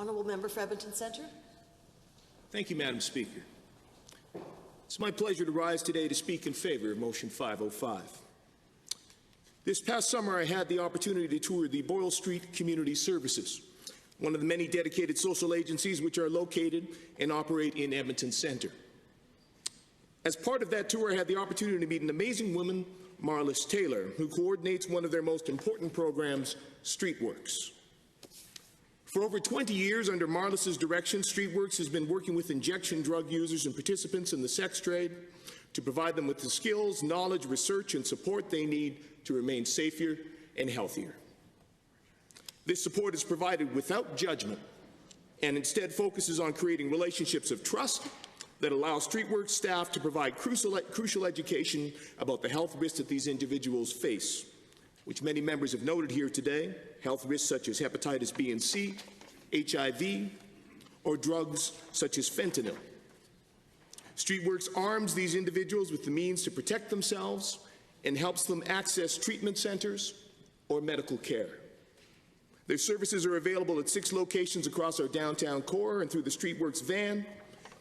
Honourable Member for Edmonton Centre. Thank you, Madam Speaker. It's my pleasure to rise today to speak in favour of Motion 505. This past summer, I had the opportunity to tour the Boyle Street Community Services, one of the many dedicated social agencies which are located and operate in Edmonton Centre. As part of that tour, I had the opportunity to meet an amazing woman, Marlis Taylor, who coordinates one of their most important programs, Streetworks. For over 20 years, under Marlis's direction, Streetworks has been working with injection drug users and participants in the sex trade to provide them with the skills, knowledge, research, and support they need to remain safer and healthier. This support is provided without judgment and instead focuses on creating relationships of trust that allow Streetworks staff to provide crucial education about the health risks that these individuals face, which many members have noted here today, health risks such as hepatitis B and C, HIV, or drugs such as fentanyl. Streetworks arms these individuals with the means to protect themselves and helps them access treatment centres or medical care. Their services are available at 6 locations across our downtown core and through the Streetworks van,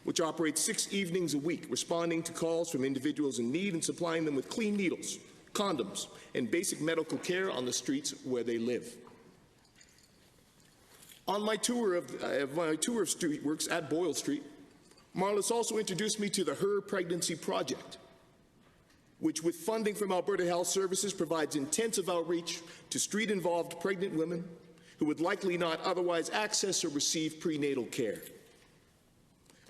which operates 6 evenings a week, responding to calls from individuals in need and supplying them with clean needles, condoms, and basic medical care on the streets where they live. On my tour of Streetworks at Boyle Street, Marlis also introduced me to the Her Pregnancy Project, which with funding from Alberta Health Services provides intensive outreach to street-involved pregnant women who would likely not otherwise access or receive prenatal care.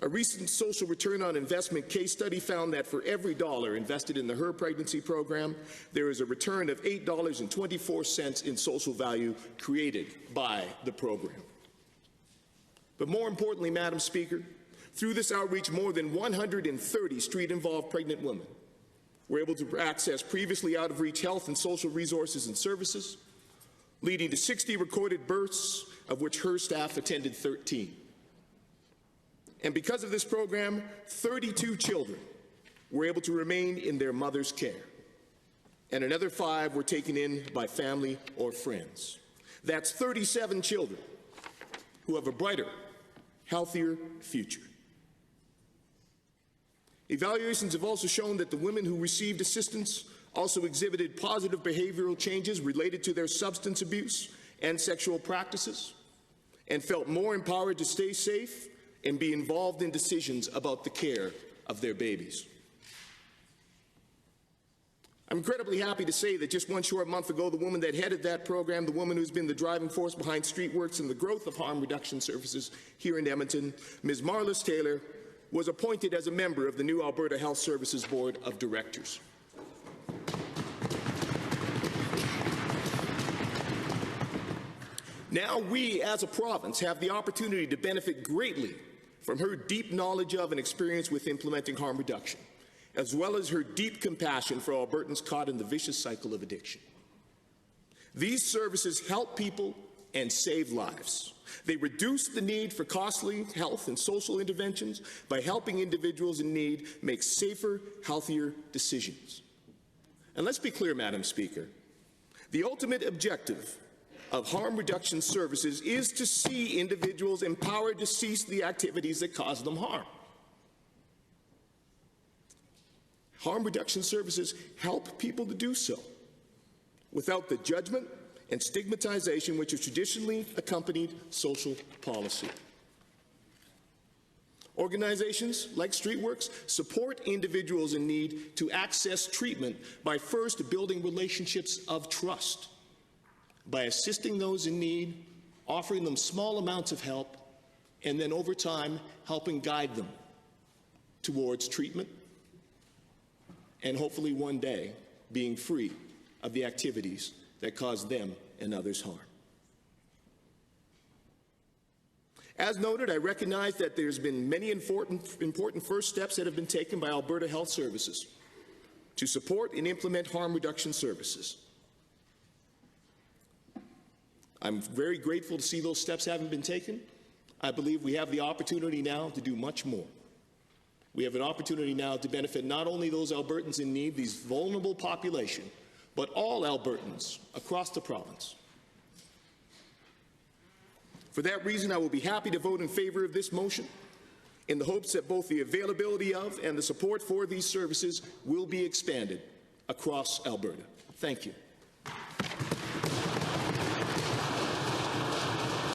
A recent social return on investment case study found that for every dollar invested in the Her Pregnancy program, there is a return of $8.24 in social value created by the program. But more importantly, Madam Speaker, through this outreach, more than 130 street-involved pregnant women were able to access previously out-of-reach health and social resources and services, leading to 60 recorded births, of which her staff attended 13. And because of this program, 32 children were able to remain in their mother's care, and another 5 were taken in by family or friends. That's 37 children who have a brighter, healthier future. Evaluations have also shown that the women who received assistance also exhibited positive behavioral changes related to their substance abuse and sexual practices, and felt more empowered to stay safe and be involved in decisions about the care of their babies. I'm incredibly happy to say that just one short month ago, the woman that headed that program, the woman who's been the driving force behind Streetworks and the growth of harm reduction services here in Edmonton, Ms. Marlis Taylor, was appointed as a member of the new Alberta Health Services Board of Directors. Now we, as a province, have the opportunity to benefit greatly from her deep knowledge of and experience with implementing harm reduction, as well as her deep compassion for Albertans caught in the vicious cycle of addiction. These services help people and save lives. They reduce the need for costly health and social interventions by helping individuals in need make safer, healthier decisions. And let's be clear, Madam Speaker, the ultimate objective of harm reduction services is to see individuals empowered to cease the activities that cause them harm. Harm reduction services help people to do so without the judgment and stigmatization which has traditionally accompanied social policy. Organizations like Streetworks support individuals in need to access treatment by first building relationships of trust, by assisting those in need, offering them small amounts of help, and then over time helping guide them towards treatment and hopefully one day being free of the activities that cause them and others harm. As noted, I recognize that there's been many important first steps that have been taken by Alberta Health Services to support and implement harm reduction services. I'm very grateful to see those steps having been taken. I believe we have the opportunity now to do much more. We have an opportunity now to benefit not only those Albertans in need, these vulnerable population, but all Albertans across the province. For that reason, I will be happy to vote in favor of this motion in the hopes that both the availability of and the support for these services will be expanded across Alberta. Thank you.